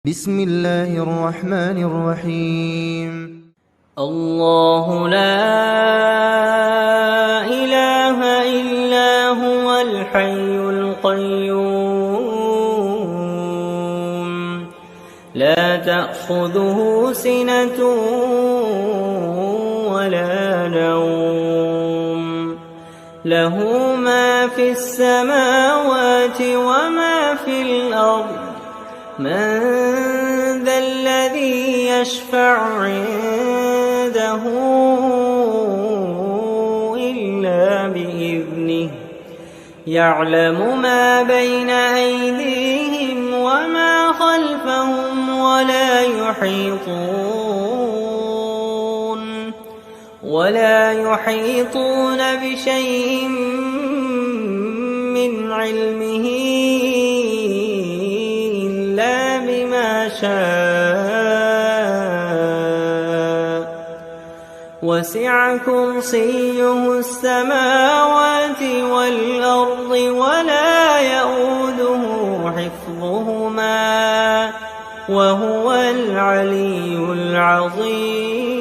بسم الله الرحمن الرحيم. الله لا إله إلا هو الحي القيوم لا تأخذه سنة ولا نوم له ما في السماوات وما في الأرض من ذا الذي يشفع عنده إلا بإذنه يعلم ما بين أيديهم وما خلفهم ولا يحيطون بشيء من علمه إلا بما شاء وسع كرسيه السماوات والأرض ولا يئوده حفظهما وهو العلي العظيم.